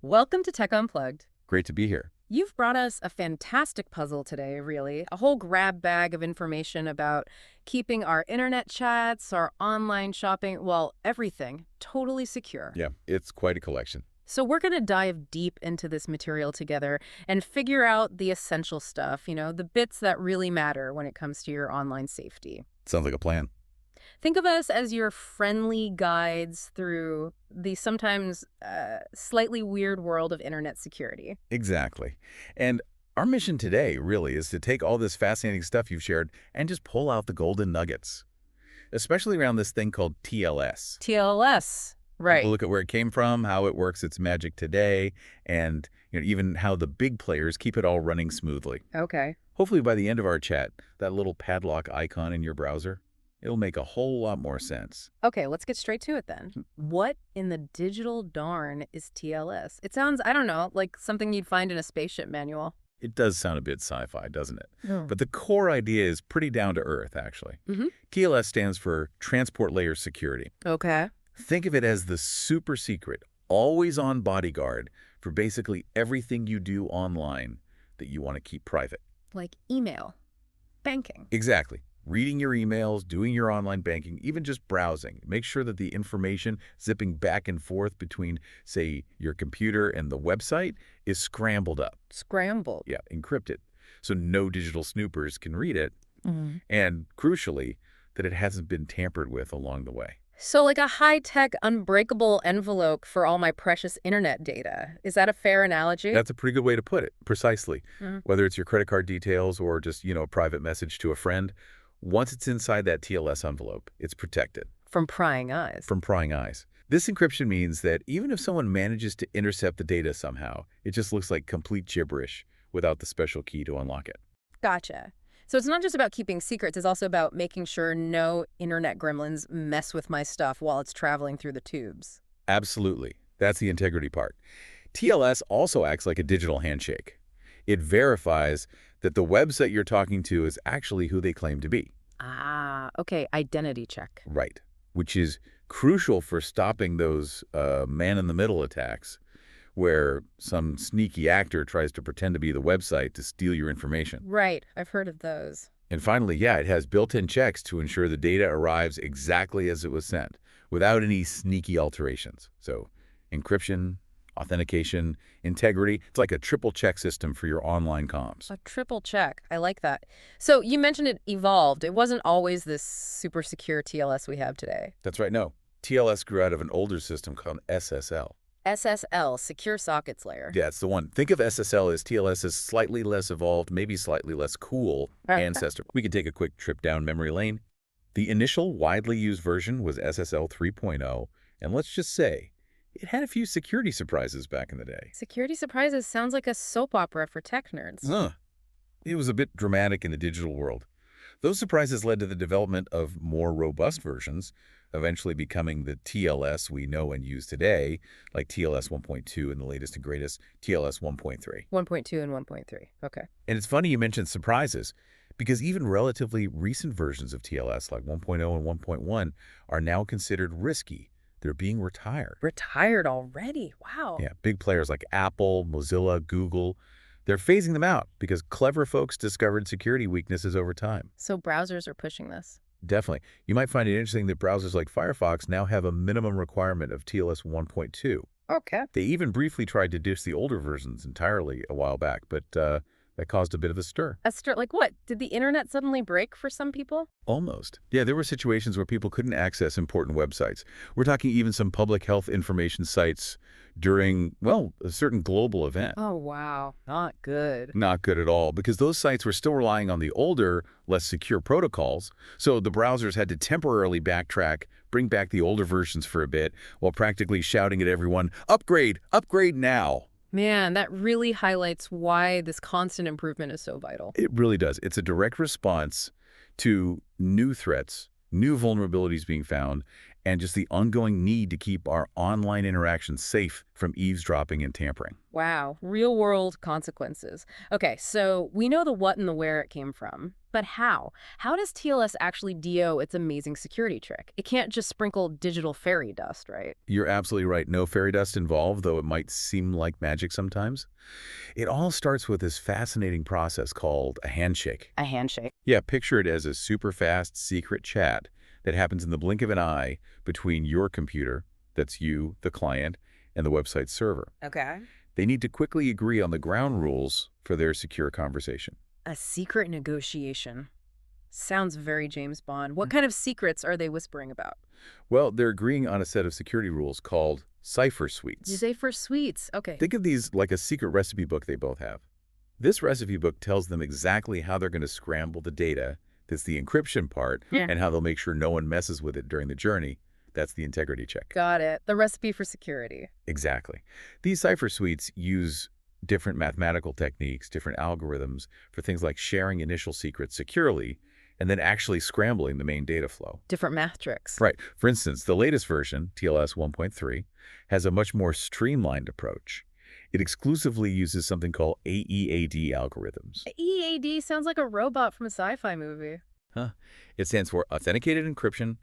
Welcome to Tech Unplugged. Great to be here. You've brought us a fantastic puzzle today, really. A whole grab bag of information about keeping our internet chats, our online shopping, well, everything totally secure. Yeah, it's quite a collection. So we're going to dive deep into this material together and figure out the essential stuff, the bits that really matter when it comes to your online safety. Sounds like a plan. Think of us as your friendly guides through the sometimes slightly weird world of internet security. Exactly. And our mission today really is to take all this fascinating stuff you've shared and just pull out the golden nuggets, especially around this thing called TLS. TLS, right. We'll look at where it came from, how it works its magic today, and even how the big players keep it all running smoothly. Okay. Hopefully by the end of our chat, that little padlock icon in your browser, it'll make a whole lot more sense. Okay, let's get straight to it then. What in the digital darn is TLS? It sounds, I don't know, like something you'd find in a spaceship manual. It does sound a bit sci-fi, doesn't it? Oh. But the core idea is pretty down to earth, actually. TLS stands for Transport Layer Security. Okay. Think of it as the super secret, always-on bodyguard for basically everything you do online that you want to keep private. Like email, banking. Exactly. Reading your emails, doing your online banking, even just browsing. Make sure that the information zipping back and forth between, say, your computer and the website is scrambled up. Scrambled. Yeah, encrypted. So no digital snoopers can read it. And crucially, that it hasn't been tampered with along the way. So like a high-tech, unbreakable envelope for all my precious internet data. Is that a fair analogy? That's a pretty good way to put it, precisely. Whether it's your credit card details or just, a private message to a friend, once it's inside that TLS envelope, it's protected. From prying eyes. From prying eyes. This encryption means that even if someone manages to intercept the data somehow, it just looks like complete gibberish without the special key to unlock it. Gotcha. So it's not just about keeping secrets, it's also about making sure no internet gremlins mess with my stuff while it's traveling through the tubes. Absolutely. That's the integrity part. TLS also acts like a digital handshake. It verifies that the website you're talking to is actually who they claim to be. Ah, okay, identity check. Right. Which is crucial for stopping those man-in-the-middle attacks where some sneaky actor tries to pretend to be the website to steal your information. Right, I've heard of those. And finally, yeah, it has built-in checks to ensure the data arrives exactly as it was sent, without any sneaky alterations. So encryption, authentication, integrity, it's like a triple check system for your online comms. A triple check. I like that. So you mentioned it evolved. It wasn't always this super secure TLS we have today. That's right, no. TLS grew out of an older system called SSL. SSL, Secure Sockets Layer. Yeah, it's the one. Think of SSL as TLS's slightly less evolved, maybe slightly less cool ancestor. We can take a quick trip down memory lane. The initial widely used version was SSL 3.0, and let's just say, it had a few security surprises back in the day. Security surprises sounds like a soap opera for tech nerds. It was a bit dramatic in the digital world. Those surprises led to the development of more robust versions, eventually becoming the TLS we know and use today, like TLS 1.2 and the latest and greatest TLS 1.3. 1.2 and 1.3. Okay. And it's funny you mentioned surprises, because even relatively recent versions of TLS, like 1.0 and 1.1, are now considered risky. They're being retired. Retired already? Wow. Yeah, big players like Apple, Mozilla, Google, they're phasing them out because clever folks discovered security weaknesses over time. So browsers are pushing this. Definitely. You might find it interesting that browsers like Firefox now have a minimum requirement of TLS 1.2. Okay. They even briefly tried to ditch the older versions entirely a while back, but that caused a bit of a stir. A stir? Like what? Did the internet suddenly break for some people? Almost. Yeah, there were situations where people couldn't access important websites. We're talking even some public health information sites during, well, a certain global event. Oh, wow. Not good. Not good at all, because those sites were still relying on the older, less secure protocols. So the browsers had to temporarily backtrack, bring back the older versions for a bit, while practically shouting at everyone, upgrade, upgrade now. Man, that really highlights why this constant improvement is so vital. It really does. It's a direct response to new threats, new vulnerabilities being found, and just the ongoing need to keep our online interactions safe from eavesdropping and tampering. Wow, real-world consequences. Okay, so we know the what and the where it came from, but how? How does TLS actually DO its amazing security trick? It can't just sprinkle digital fairy dust, right? You're absolutely right. No fairy dust involved, though it might seem like magic sometimes. It all starts with this fascinating process called a handshake. A handshake. Yeah, picture it as a super fast secret chat that happens in the blink of an eye between your computer, that's you, the client, and the website server. Okay. They need to quickly agree on the ground rules for their secure conversation. A secret negotiation. Sounds very James Bond. What kind of secrets are they whispering about? Well, they're agreeing on a set of security rules called cipher You suites. say for sweets. Okay. Think of these like a secret recipe book they both have. This recipe book tells them exactly how they're going to scramble the data. That's the encryption part, Yeah. and how they'll make sure no one messes with it during the journey. That's the integrity check. Got it. The recipe for security. Exactly. These cipher suites use different mathematical techniques, different algorithms for things like sharing initial secrets securely and then actually scrambling the main data flow. Different math tricks. Right. For instance, the latest version, TLS 1.3, has a much more streamlined approach. It exclusively uses something called AEAD algorithms. EAD sounds like a robot from a sci-fi movie. Huh. It stands for Authenticated Encryption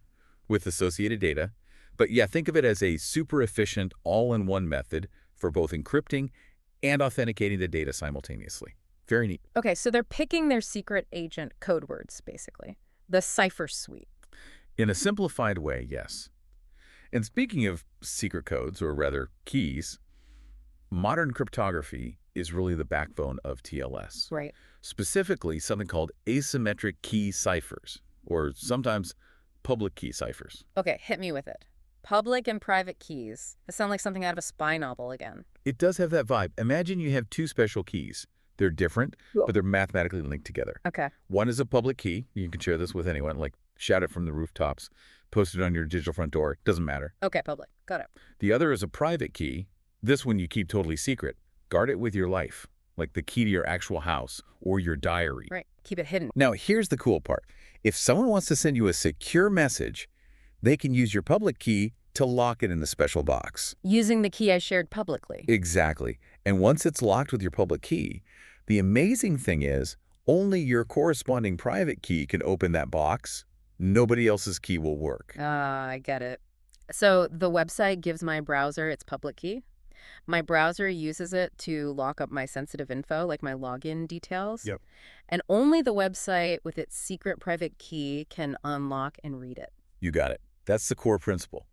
with Associated Data. But yeah, think of it as a super efficient all-in-one method for both encrypting and authenticating the data simultaneously. Very neat. Okay, so they're picking their secret agent code words, basically. The cipher suite. In a simplified way, yes. And speaking of secret codes, or rather keys, modern cryptography is really the backbone of TLS. Right. Specifically, something called asymmetric key ciphers, or sometimes public key ciphers. Okay, hit me with it. Public and private keys. That sound like something out of a spy novel again. It does have that vibe. Imagine you have two special keys. They're different, but they're mathematically linked together. Okay. One is a public key. You can share this with anyone, like shout it from the rooftops, post it on your digital front door. Doesn't matter. Okay, public. Got it. The other is a private key. This one you keep totally secret. Guard it with your life, like the key to your actual house or your diary. Right. Keep it hidden. Now, here's the cool part. If someone wants to send you a secure message, they can use your public key to lock it in the special box. Using the key I shared publicly. Exactly. And once it's locked with your public key, the amazing thing is only your corresponding private key can open that box. Nobody else's key will work. Ah, I get it. So the website gives my browser its public key. My browser uses it to lock up my sensitive info, like my login details. Yep. And only the website with its secret private key can unlock and read it. You got it. That's the core principle.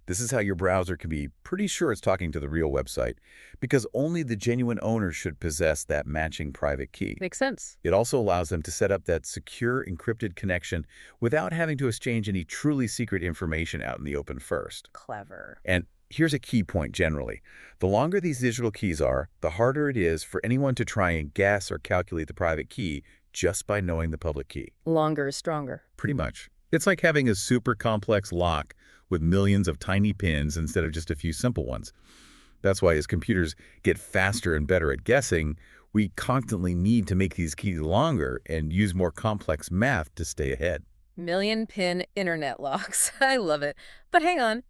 This is how your browser can be pretty sure it's talking to the real website, because only the genuine owner should possess that matching private key. Makes sense. It also allows them to set up that secure encrypted connection without having to exchange any truly secret information out in the open first. Clever. And here's a key point generally. The longer these digital keys are, the harder it is for anyone to try and guess or calculate the private key just by knowing the public key. Longer is stronger. Pretty much. It's like having a super complex lock with millions of tiny pins instead of just a few simple ones. That's why as computers get faster and better at guessing, we constantly need to make these keys longer and use more complex math to stay ahead. Million-pin internet locks. I love it. But hang on.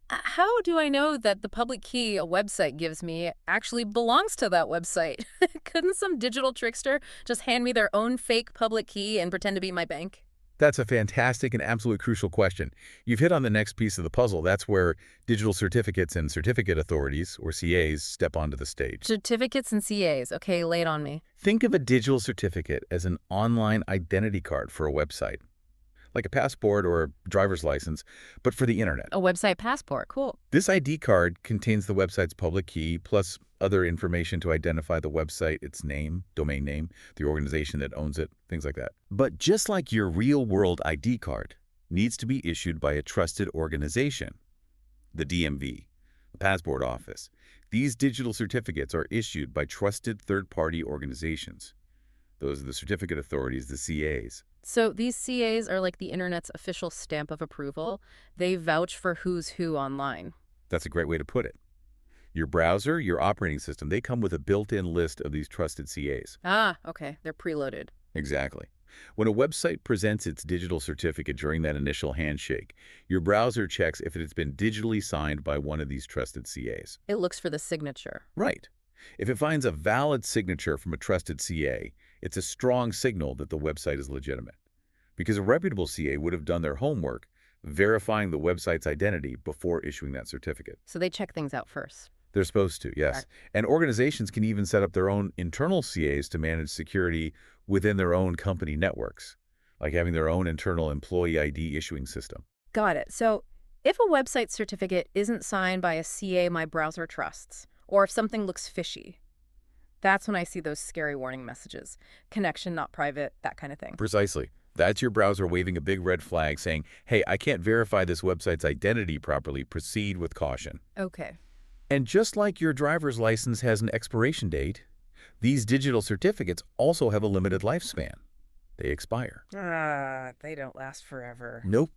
How do I know that the public key a website gives me actually belongs to that website? Couldn't some digital trickster just hand me their own fake public key and pretend to be my bank? That's a fantastic and absolutely crucial question. You've hit on the next piece of the puzzle. That's where digital certificates and certificate authorities, or CAs, step onto the stage. Certificates and CAs. Okay, lay it on me. Think of a digital certificate as an online identity card for a website, like a passport or a driver's license, but for the internet. A website passport. Cool. This ID card contains the website's public key, plus other information to identify the website, its name, domain name, the organization that owns it, things like that. But just like your real-world ID card needs to be issued by a trusted organization, the DMV, the Passport Office, these digital certificates are issued by trusted third-party organizations. Those are the certificate authorities, the CAs. So these CAs are like the internet's official stamp of approval. They vouch for who's who online. That's a great way to put it. Your browser, your operating system, they come with a built-in list of these trusted CAs. Ah, okay. They're preloaded. Exactly. When a website presents its digital certificate during that initial handshake, your browser checks if it has been digitally signed by one of these trusted CAs. It looks for the signature. Right. If it finds a valid signature from a trusted CA, it's a strong signal that the website is legitimate. Because a reputable CA would have done their homework, verifying the website's identity before issuing that certificate. So they check things out first. They're supposed to, yes. Right. And organizations can even set up their own internal CAs to manage security within their own company networks, like having their own internal employee ID issuing system. Got it. So if a website certificate isn't signed by a CA my browser trusts, or if something looks fishy, that's when I see those scary warning messages. Connection not private, that kind of thing. Precisely. That's your browser waving a big red flag saying, hey, I can't verify this website's identity properly. Proceed with caution. Okay. And just like your driver's license has an expiration date, these digital certificates also have a limited lifespan. They expire. They don't last forever. Nope.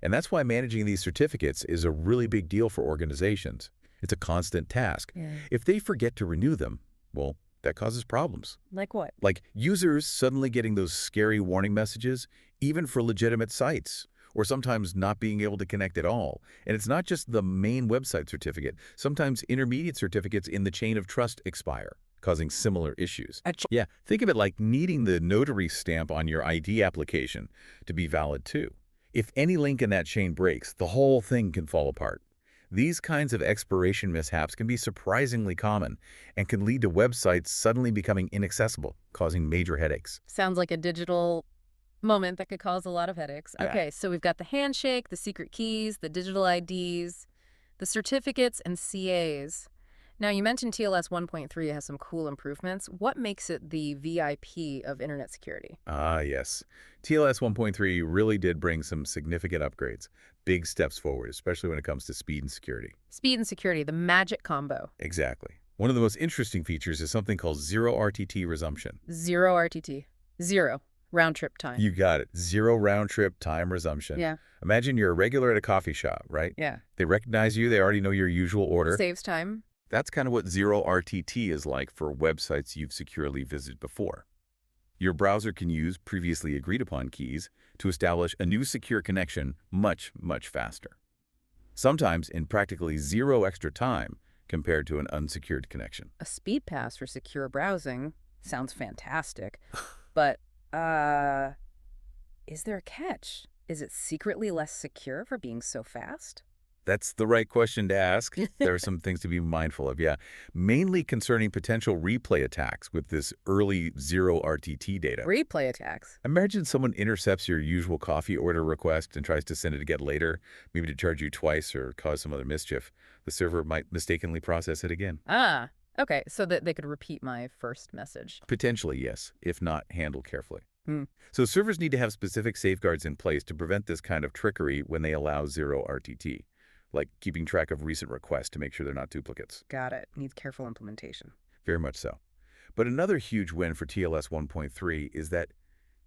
And that's why managing these certificates is a really big deal for organizations. It's a constant task. Yeah. If they forget to renew them, well, that causes problems. Like what? Like users suddenly getting those scary warning messages, even for legitimate sites, or sometimes not being able to connect at all. And it's not just the main website certificate. Sometimes intermediate certificates in the chain of trust expire, causing similar issues. Yeah, think of it like needing the notary stamp on your ID application to be valid too. If any link in that chain breaks, the whole thing can fall apart. These kinds of expiration mishaps can be surprisingly common and can lead to websites suddenly becoming inaccessible, causing major headaches. Sounds like a digital moment that could cause a lot of headaches. Yeah. Okay, so we've got the handshake, the secret keys, the digital IDs, the certificates, and CAs. Now, you mentioned TLS 1.3 has some cool improvements. What makes it the VIP of internet security? Ah, yes. TLS 1.3 really did bring some significant upgrades, big steps forward, especially when it comes to speed and security. Speed and security, the magic combo. Exactly. One of the most interesting features is something called zero RTT resumption. Zero RTT. Zero. Round trip time. You got it. Zero round-trip time resumption. Yeah. Imagine you're a regular at a coffee shop, right? Yeah. They recognize you. They already know your usual order. Saves time. That's kind of what zero RTT is like for websites you've securely visited before. Your browser can use previously agreed upon keys to establish a new secure connection much, much faster. Sometimes in practically zero extra time compared to an unsecured connection. A speed pass for secure browsing sounds fantastic. But, is there a catch? Is it secretly less secure for being so fast? That's the right question to ask. There are some things to be mindful of, yeah. Mainly concerning potential replay attacks with this early zero RTT data. Replay attacks. Imagine someone intercepts your usual coffee order request and tries to send it again later, maybe to charge you twice or cause some other mischief. The server might mistakenly process it again. Ah, okay, so that they could repeat my first message. Potentially, yes, if not handled carefully. Hmm. So servers need to have specific safeguards in place to prevent this kind of trickery when they allow zero RTT, like keeping track of recent requests to make sure they're not duplicates. Got it. Needs careful implementation. Very much so. But another huge win for TLS 1.3 is that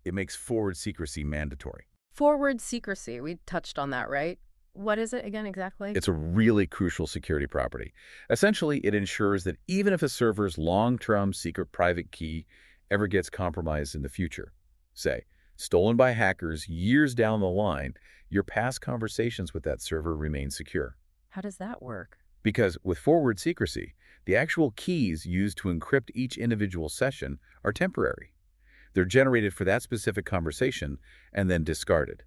it makes forward secrecy mandatory. Forward secrecy. We touched on that, right? What is it again exactly? It's a really crucial security property. Essentially, it ensures that even if a server's long-term secret private key ever gets compromised in the future, say, stolen by hackers years down the line, your past conversations with that server remain secure. How does that work? Because with forward secrecy, the actual keys used to encrypt each individual session are temporary. They're generated for that specific conversation and then discarded.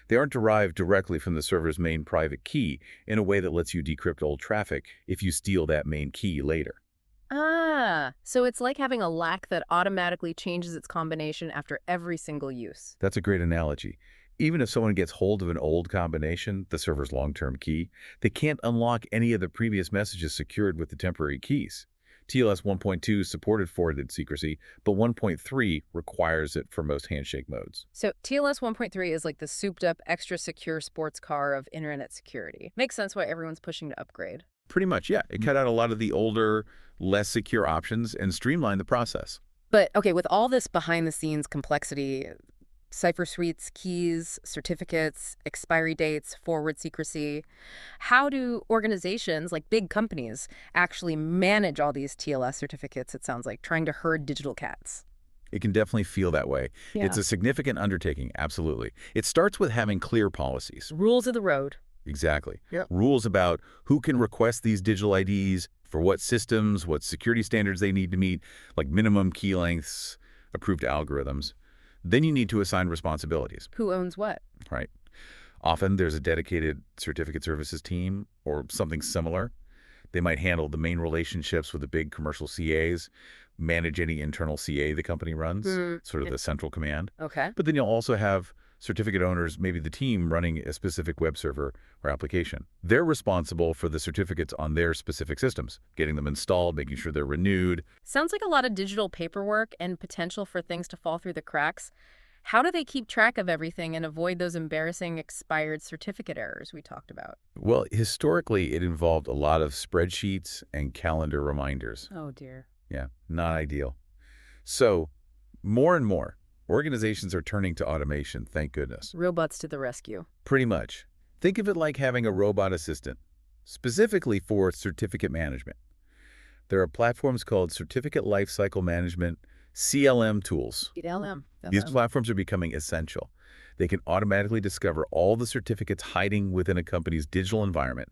They aren't derived directly from the server's main private key in a way that lets you decrypt old traffic if you steal that main key later. Ah, so it's like having a lock that automatically changes its combination after every single use. That's a great analogy. Even if someone gets hold of an old combination, the server's long-term key, they can't unlock any of the previous messages secured with the temporary keys. TLS 1.2 supported forwarded secrecy, but 1.3 requires it for most handshake modes. So TLS 1.3 is like the souped-up, extra secure sports car of internet security. Makes sense why everyone's pushing to upgrade. Pretty much, yeah. It cut out a lot of the older, less secure options and streamlined the process. But, okay, with all this behind-the-scenes complexity, cipher suites, keys, certificates, expiry dates, forward secrecy, how do organizations, like big companies, actually manage all these TLS certificates, it sounds like, trying to herd digital cats? It can definitely feel that way. It's Yeah. a significant undertaking, absolutely. It starts with having clear policies. Rules of the road. Exactly. Yep. Rules about who can request these digital IDs, for what systems, what security standards they need to meet, like minimum key lengths, approved algorithms. Then you need to assign responsibilities, Who owns what? right? Often there's a dedicated certificate services team or something similar. They might handle the main relationships with the big commercial CAs, manage any internal CA the company runs, Hmm. sort of the central command. Okay. But then you'll also have certificate owners, maybe the team running a specific web server or application. They're responsible for the certificates on their specific systems, getting them installed, making sure they're renewed. Sounds like a lot of digital paperwork and potential for things to fall through the cracks. How do they keep track of everything and avoid those embarrassing expired certificate errors we talked about? Well, historically, it involved a lot of spreadsheets and calendar reminders. Oh, dear. Yeah, not ideal. So, more and more, organizations are turning to automation, thank goodness. Robots to the rescue. Pretty much. Think of it like having a robot assistant, specifically for certificate management. There are platforms called Certificate Lifecycle Management, CLM tools. LM. These platforms are becoming essential. They can automatically discover all the certificates hiding within a company's digital environment,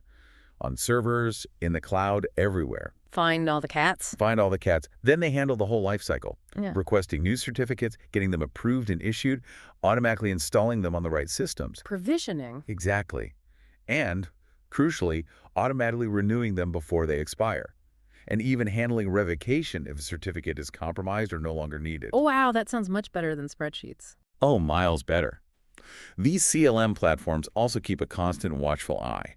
on servers, in the cloud, everywhere. Find all the cats. Find all the cats. Then they handle the whole life cycle, Yeah. requesting new certificates, getting them approved and issued, automatically installing them on the right systems. Provisioning. Exactly. And, crucially, automatically renewing them before they expire. And even handling revocation if a certificate is compromised or no longer needed. Oh, wow, that sounds much better than spreadsheets. Oh, miles better. These CLM platforms also keep a constant watchful eye,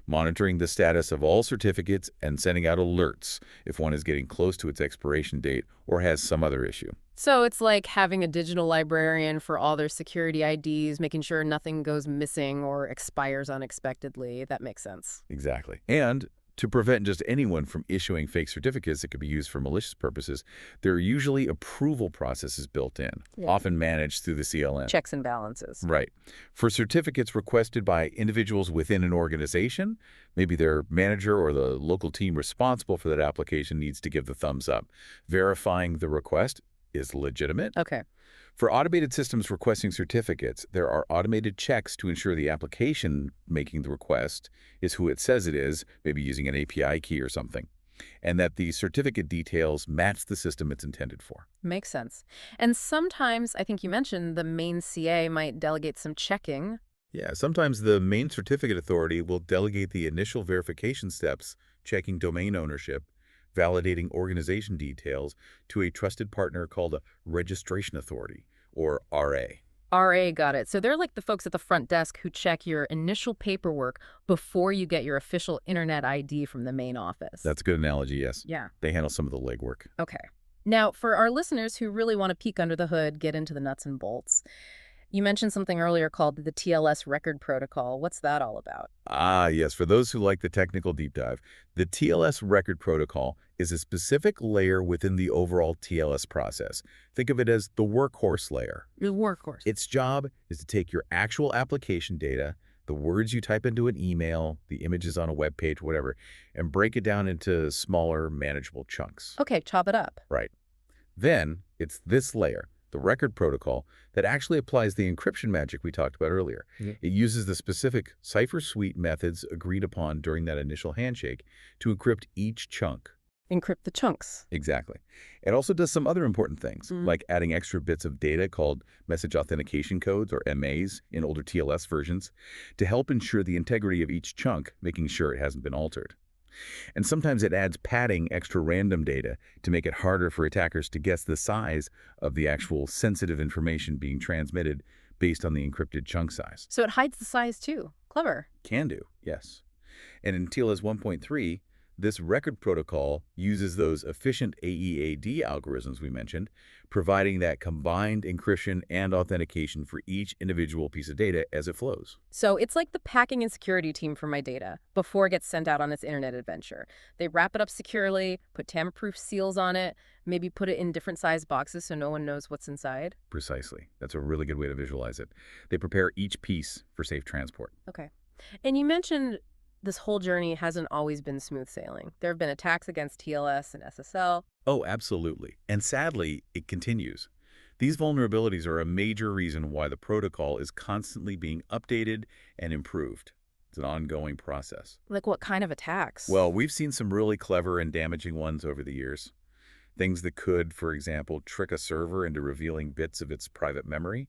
monitoring the status of all certificates and sending out alerts if one is getting close to its expiration date or has some other issue. So it's like having a digital librarian for all their security IDs, making sure nothing goes missing or expires unexpectedly. That makes sense. Exactly. And to prevent just anyone from issuing fake certificates that could be used for malicious purposes, there are usually approval processes built in, Yeah. often managed through the CLM. Checks and balances. Right. For certificates requested by individuals within an organization, maybe their manager or the local team responsible for that application needs to give the thumbs up, verifying the request is legitimate. Okay. For automated systems requesting certificates, there are automated checks to ensure the application making the request is who it says it is, maybe using an API key or something, and that the certificate details match the system it's intended for. Makes sense. And sometimes, I think you mentioned, the main CA might delegate some checking. Yeah, sometimes the main certificate authority will delegate the initial verification steps, checking domain ownership, validating organization details, to a trusted partner called a registration authority, or RA. RA got it. So they're like the folks at the front desk who check your initial paperwork before you get your official internet ID from the main office. That's a good analogy, yes. Yeah. They handle some of the legwork. Okay. Now, for our listeners who really want to peek under the hood, get into the nuts and bolts, you mentioned something earlier called the TLS record protocol. What's that all about? Ah, yes, for those who like the technical deep dive, the TLS record protocol is a specific layer within the overall TLS process. Think of it as the workhorse layer. Your workhorse. Its job is to take your actual application data, the words you type into an email, the images on a web page, whatever, and break it down into smaller, manageable chunks. Okay, chop it up. Right. Then it's this layer, the record protocol, that actually applies the encryption magic we talked about earlier. Yeah. It uses the specific cipher suite methods agreed upon during that initial handshake to encrypt each chunk. Encrypt the chunks. Exactly. It also does some other important things, like adding extra bits of data called message authentication codes, or MAs, in older TLS versions, to help ensure the integrity of each chunk, making sure it hasn't been altered. And sometimes it adds padding, extra random data, to make it harder for attackers to guess the size of the actual sensitive information being transmitted based on the encrypted chunk size. So it hides the size too. Clever. Can do, yes. And in TLS 1.3, this record protocol uses those efficient AEAD algorithms we mentioned, providing that combined encryption and authentication for each individual piece of data as it flows. So it's like the packing and security team for my data before it gets sent out on its internet adventure. They wrap it up securely, put tamper-proof seals on it, maybe put it in different size boxes so no one knows what's inside. Precisely. That's a really good way to visualize it. They prepare each piece for safe transport. Okay. And you mentioned this whole journey hasn't always been smooth sailing. There have been attacks against TLS and SSL. Oh, absolutely. And sadly, it continues. These vulnerabilities are a major reason why the protocol is constantly being updated and improved. It's an ongoing process. Like what kind of attacks? Well, we've seen some really clever and damaging ones over the years. Things that could, for example, trick a server into revealing bits of its private memory,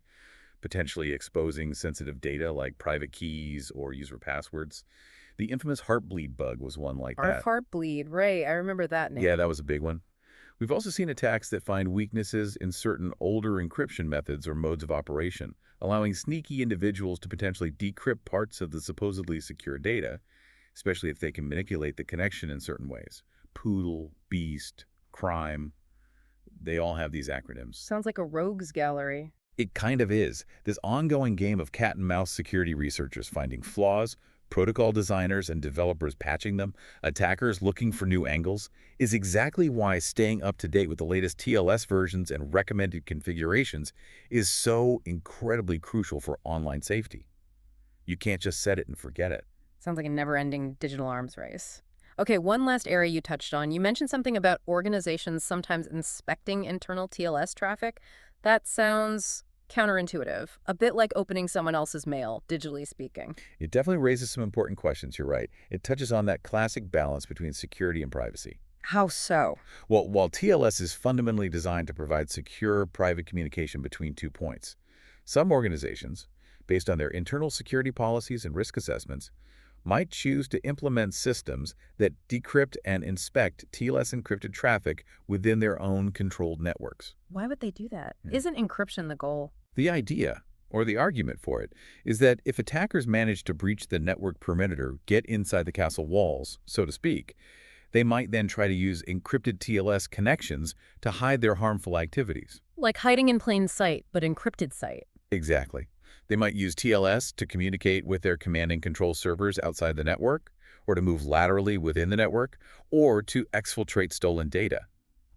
potentially exposing sensitive data like private keys or user passwords. The infamous Heartbleed bug was one like that. Heartbleed, right. I remember that Yeah, name. that was a big one. We've also seen attacks that find weaknesses in certain older encryption methods or modes of operation, allowing sneaky individuals to potentially decrypt parts of the supposedly secure data, especially if they can manipulate the connection in certain ways. Poodle, beast, crime, they all have these acronyms. Sounds like a rogues gallery. It kind of is. This ongoing game of cat and mouse, security researchers finding flaws, protocol designers and developers patching them, attackers looking for new angles, is exactly why staying up to date with the latest TLS versions and recommended configurations is so incredibly crucial for online safety. You can't just set it and forget it. Sounds like a never-ending digital arms race. Okay, one last area you touched on. You mentioned something about organizations sometimes inspecting internal TLS traffic. That sounds counterintuitive, a bit like opening someone else's mail, digitally speaking. It definitely raises some important questions, you're right. It touches on that classic balance between security and privacy. How so? Well, while TLS is fundamentally designed to provide secure private communication between 2 points, some organizations, based on their internal security policies and risk assessments, might choose to implement systems that decrypt and inspect TLS encrypted traffic within their own controlled networks. Why would they do that? Yeah. Isn't encryption the goal? The idea, or the argument for it, is that if attackers manage to breach the network perimeter, get inside the castle walls, so to speak, they might then try to use encrypted TLS connections to hide their harmful activities. Like hiding in plain sight, but encrypted sight. Exactly. They might use TLS to communicate with their command and control servers outside the network, or to move laterally within the network, or to exfiltrate stolen data.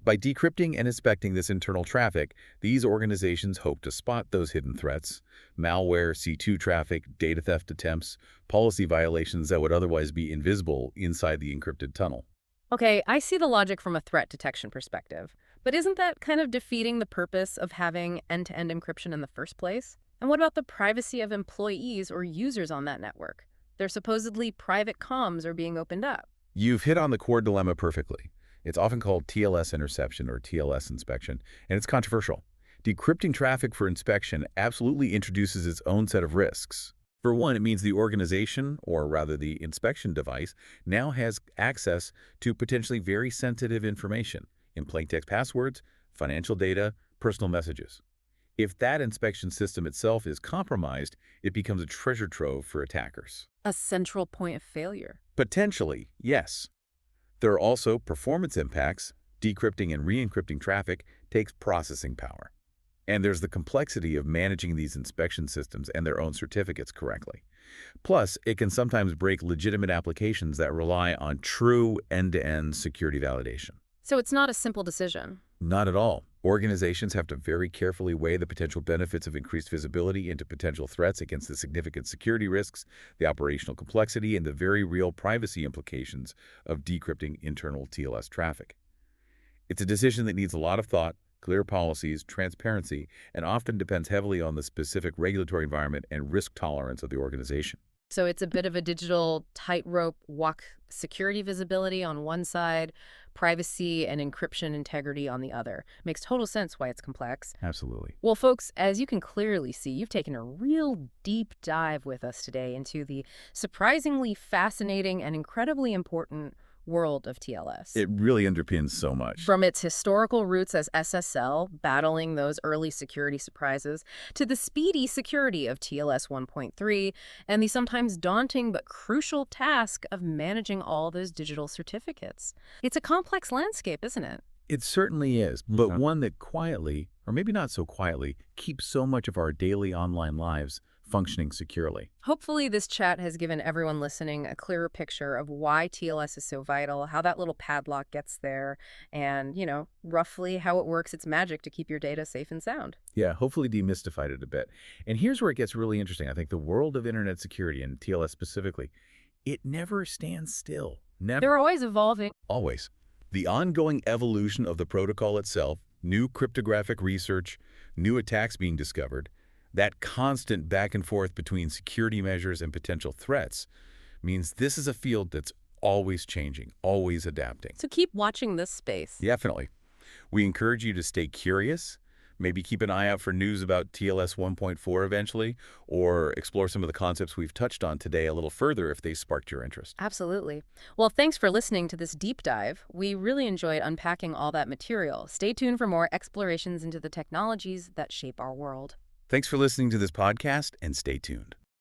By decrypting and inspecting this internal traffic, these organizations hope to spot those hidden threats, malware, C2 traffic, data theft attempts, policy violations that would otherwise be invisible inside the encrypted tunnel. Okay, I see the logic from a threat detection perspective, but isn't that kind of defeating the purpose of having end-to-end encryption in the first place? And what about the privacy of employees or users on that network? Their supposedly private comms are being opened up. You've hit on the core dilemma perfectly. It's often called TLS interception or TLS inspection, and it's controversial. Decrypting traffic for inspection absolutely introduces its own set of risks. For one, it means the organization, or rather the inspection device, now has access to potentially very sensitive information in plaintext passwords, financial data, personal messages. If that inspection system itself is compromised, it becomes a treasure trove for attackers. A central point of failure. Potentially, yes. There are also performance impacts. Decrypting and re-encrypting traffic takes processing power. And there's the complexity of managing these inspection systems and their own certificates correctly. Plus, it can sometimes break legitimate applications that rely on true end-to-end security validation. So it's not a simple decision. Not at all. Organizations have to very carefully weigh the potential benefits of increased visibility into potential threats against the significant security risks, the operational complexity, and the very real privacy implications of decrypting internal TLS traffic. It's a decision that needs a lot of thought, clear policies, transparency, and often depends heavily on the specific regulatory environment and risk tolerance of the organization. So it's a bit of a digital tightrope walk, security visibility on one side, privacy and encryption integrity on the other. Makes total sense why it's complex. Absolutely. Well, folks, as you can clearly see, you've taken a real deep dive with us today into the surprisingly fascinating and incredibly important world of TLS. It really underpins so much. From its historical roots as SSL, battling those early security surprises, to the speedy security of TLS 1.3, and the sometimes daunting but crucial task of managing all those digital certificates. It's a complex landscape, isn't it? It certainly is, but one that quietly, or maybe not so quietly, keeps so much of our daily online lives functioning securely. Hopefully this chat has given everyone listening a clearer picture of why TLS is so vital, how that little padlock gets there, and, roughly how it works its magic to keep your data safe and sound. Yeah, hopefully demystified it a bit. And here's where it gets really interesting. I think the world of internet security, and TLS specifically, it never stands still. Never. They're always evolving. Always. The ongoing evolution of the protocol itself, New cryptographic research, new attacks being discovered, that constant back and forth between security measures and potential threats means this is a field that's always changing, always adapting. So keep watching this space. Definitely. We encourage you to stay curious, maybe keep an eye out for news about TLS 1.4 eventually, or explore some of the concepts we've touched on today a little further if they sparked your interest. Absolutely. Well, thanks for listening to this deep dive. We really enjoyed unpacking all that material. Stay tuned for more explorations into the technologies that shape our world. Thanks for listening to this podcast, and stay tuned.